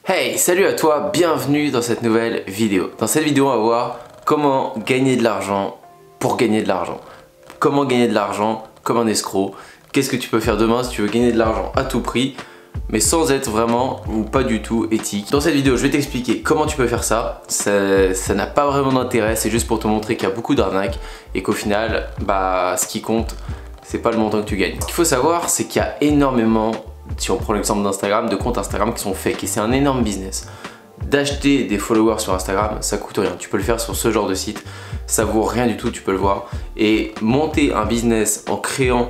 Hey, salut à toi, bienvenue dans cette nouvelle vidéo. Dans cette vidéo, on va voir comment gagner de l'argent pour gagner de l'argent. Comment gagner de l'argent comme un escroc. Qu'est-ce que tu peux faire demain si tu veux gagner de l'argent à tout prix, mais sans être vraiment ou pas du tout éthique. Dans cette vidéo, je vais t'expliquer comment tu peux faire ça. Ça n'a pas vraiment d'intérêt, c'est juste pour te montrer qu'il y a beaucoup d'arnaques et qu'au final, ce qui compte, c'est pas le montant que tu gagnes. Ce qu'il faut savoir, c'est qu'il y a énormément, si on prend l'exemple d'Instagram, de comptes Instagram qui sont fake et c'est un énorme business. D'acheter des followers sur Instagram, ça coûte rien. Tu peux le faire sur ce genre de site, ça vaut rien du tout, tu peux le voir. Et monter un business en créant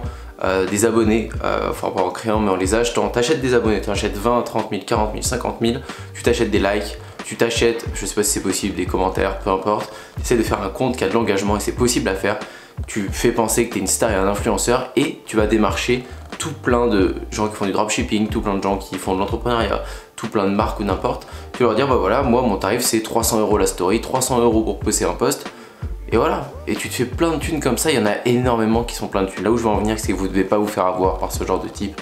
des abonnés, enfin pas en créant mais en les achetant, t'achètes des abonnés, tu achètes 20, 30 000, 40 000, 50 000, tu t'achètes des likes, tu t'achètes, je sais pas si c'est possible, des commentaires, peu importe, tu essaies de faire un compte qui a de l'engagement et c'est possible à faire. Tu fais penser que tu es une star et un influenceur et tu vas démarcher tout plein de gens qui font du dropshipping, tout plein de gens qui font de l'entrepreneuriat, tout plein de marques ou n'importe. Tu vas leur dire bah voilà, moi mon tarif c'est 300 € la story, 300 € pour poster un post. Et voilà, et tu te fais plein de thunes comme ça, il y en a énormément qui sont plein de thunes. Là où je veux en venir, c'est que vous ne devez pas vous faire avoir par ce genre de type.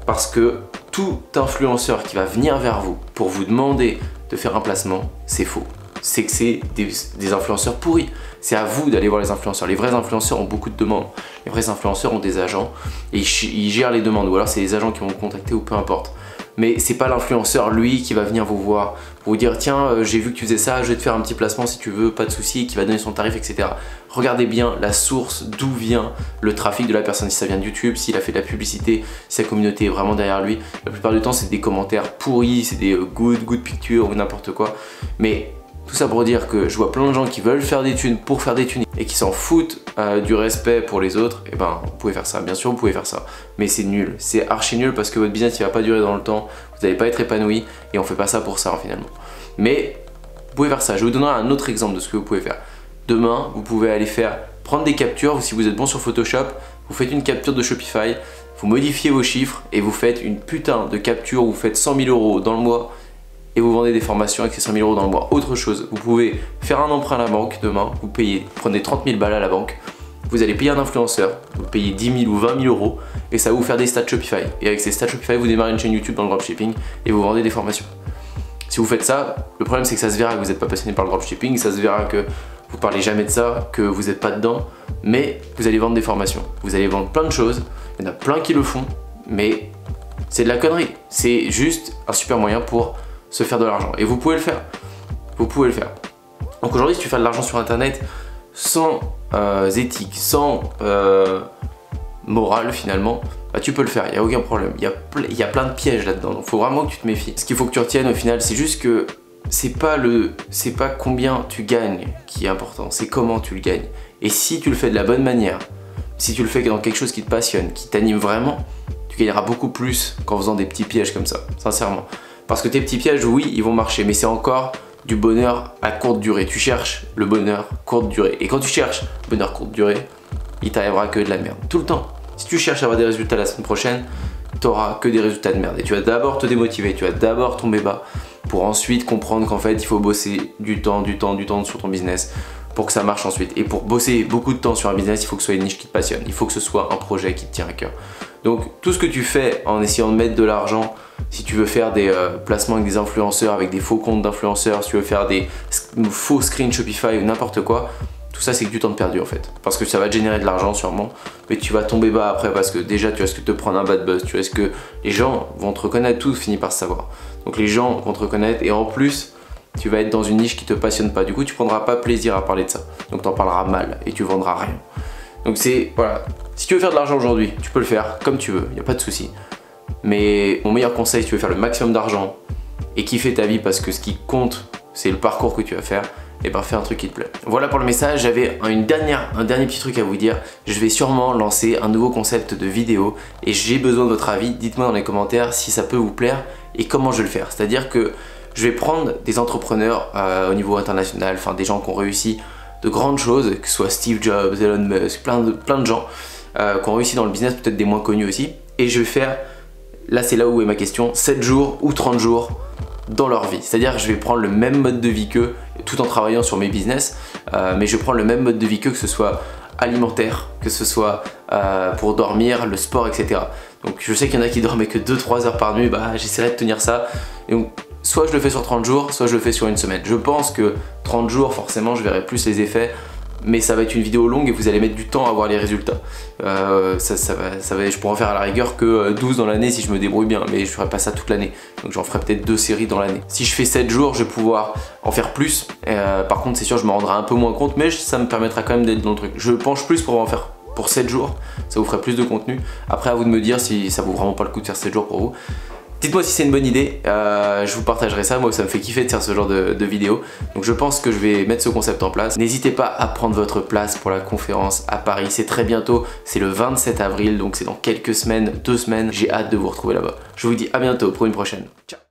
Parce que tout influenceur qui va venir vers vous pour vous demander de faire un placement, c'est faux. C'est que c'est des influenceurs pourris. C'est à vous d'aller voir les influenceurs. Les vrais influenceurs ont beaucoup de demandes. Les vrais influenceurs ont des agents et ils gèrent les demandes. Ou alors c'est les agents qui vont vous contacter ou peu importe. Mais c'est pas l'influenceur lui qui va venir vous voir pour vous dire tiens j'ai vu que tu faisais ça, je vais te faire un petit placement si tu veux, pas de souci, qui va donner son tarif, etc. Regardez bien la source d'où vient le trafic de la personne, si ça vient de YouTube, s'il a fait de la publicité, si sa communauté est vraiment derrière lui. La plupart du temps c'est des commentaires pourris, c'est des good pictures ou n'importe quoi. Mais tout ça pour dire que je vois plein de gens qui veulent faire des thunes pour faire des thunes et qui s'en foutent du respect pour les autres. Et ben vous pouvez faire ça, bien sûr vous pouvez faire ça, mais c'est nul, c'est archi nul parce que votre business il va pas durer dans le temps, vous n'allez pas être épanoui et on fait pas ça pour ça finalement. Mais vous pouvez faire ça, je vais vous donner un autre exemple de ce que vous pouvez faire. Demain vous pouvez aller prendre des captures, si vous êtes bon sur Photoshop, vous faites une capture de Shopify, vous modifiez vos chiffres et vous faites une putain de capture où vous faites 100 000 € dans le mois et vous vendez des formations avec ces 100 000 € dans le mois. Autre chose, vous pouvez faire un emprunt à la banque demain, vous prenez 30 000 balles à la banque, vous allez payer un influenceur, vous payez 10 000 ou 20 000 € et ça va vous faire des stats Shopify. Et avec ces stats Shopify, vous démarrez une chaîne YouTube dans le dropshipping et vous vendez des formations. Si vous faites ça, le problème c'est que ça se verra que vous n'êtes pas passionné par le dropshipping, ça se verra que vous parlez jamais de ça, que vous n'êtes pas dedans, mais vous allez vendre des formations. Vous allez vendre plein de choses, il y en a plein qui le font, mais c'est de la connerie. C'est juste un super moyen pour se faire de l'argent et vous pouvez le faire. Vous pouvez le faire. Donc aujourd'hui, si tu fais de l'argent sur internet sans éthique, sans morale finalement, tu peux le faire, il n'y a aucun problème. Il y a plein de pièges là-dedans, donc il faut vraiment que tu te méfies. Ce qu'il faut que tu retiennes au final, c'est juste que c'est pas combien tu gagnes qui est important, c'est comment tu le gagnes. Et si tu le fais de la bonne manière, si tu le fais dans quelque chose qui te passionne, qui t'anime vraiment, tu gagneras beaucoup plus qu'en faisant des petits pièges comme ça, sincèrement. Parce que tes petits pièges, oui, ils vont marcher, mais c'est encore du bonheur à courte durée. Tu cherches le bonheur courte durée. Et quand tu cherches le bonheur courte durée, il t'arrivera que de la merde. Tout le temps. Si tu cherches à avoir des résultats la semaine prochaine, t'auras que des résultats de merde. Et tu vas d'abord te démotiver, tu vas d'abord tomber bas, pour ensuite comprendre qu'en fait, il faut bosser du temps sur ton business pour que ça marche ensuite. Et pour bosser beaucoup de temps sur un business, il faut que ce soit une niche qui te passionne. Il faut que ce soit un projet qui te tient à cœur. Donc tout ce que tu fais en essayant de mettre de l'argent, si tu veux faire des placements avec des influenceurs, avec des faux comptes d'influenceurs, si tu veux faire des faux screens Shopify ou n'importe quoi, tout ça c'est que du temps de perdu en fait. Parce que ça va te générer de l'argent sûrement, mais tu vas tomber bas après parce que déjà tu risques de te prendre un bad buzz, tu risques que les gens vont te reconnaître, tout finit par se savoir. Donc les gens vont te reconnaître et en plus tu vas être dans une niche qui te passionne pas, du coup tu prendras pas plaisir à parler de ça, donc tu en parleras mal et tu vendras rien. Donc c'est, voilà, si tu veux faire de l'argent aujourd'hui, tu peux le faire comme tu veux, il n'y a pas de souci. Mais mon meilleur conseil, si tu veux faire le maximum d'argent et kiffer ta vie parce que ce qui compte, c'est le parcours que tu vas faire, et ben fais un truc qui te plaît. Voilà pour le message, j'avais un dernier petit truc à vous dire. Je vais sûrement lancer un nouveau concept de vidéo et j'ai besoin de votre avis. Dites-moi dans les commentaires si ça peut vous plaire et comment je vais le faire. C'est-à-dire que je vais prendre des entrepreneurs au niveau international, enfin des gens qui ont réussi de grandes choses, que ce soit Steve Jobs, Elon Musk, plein de gens qui ont réussi dans le business, peut-être des moins connus aussi, et je vais faire, là c'est là où est ma question, 7 jours ou 30 jours dans leur vie. C'est-à-dire que je vais prendre le même mode de vie qu'eux, tout en travaillant sur mes business, mais je prends le même mode de vie qu'eux, que ce soit alimentaire, que ce soit pour dormir, le sport, etc. Donc je sais qu'il y en a qui dorment que 2-3 heures par nuit, j'essaierai de tenir ça. Et donc, soit je le fais sur 30 jours, soit je le fais sur une semaine. Je pense que 30 jours, forcément, je verrai plus les effets, mais ça va être une vidéo longue et vous allez mettre du temps à voir les résultats. Je pourrais en faire à la rigueur que 12 dans l'année si je me débrouille bien, mais je ferai pas ça toute l'année. Donc j'en ferai peut-être 2 séries dans l'année. Si je fais 7 jours, je vais pouvoir en faire plus. Par contre, c'est sûr, je me rendrai un peu moins compte, mais ça me permettra quand même d'être dans le truc. Je penche plus pour en faire pour 7 jours, ça vous ferait plus de contenu. Après, à vous de me dire si ça vaut vraiment pas le coup de faire 7 jours pour vous. Dites-moi si c'est une bonne idée, je vous partagerai ça, moi ça me fait kiffer de faire ce genre de vidéo. Donc je pense que je vais mettre ce concept en place. N'hésitez pas à prendre votre place pour la conférence à Paris, c'est très bientôt, c'est le 27 avril, donc c'est dans quelques semaines, 2 semaines, j'ai hâte de vous retrouver là-bas. Je vous dis à bientôt pour une prochaine. Ciao.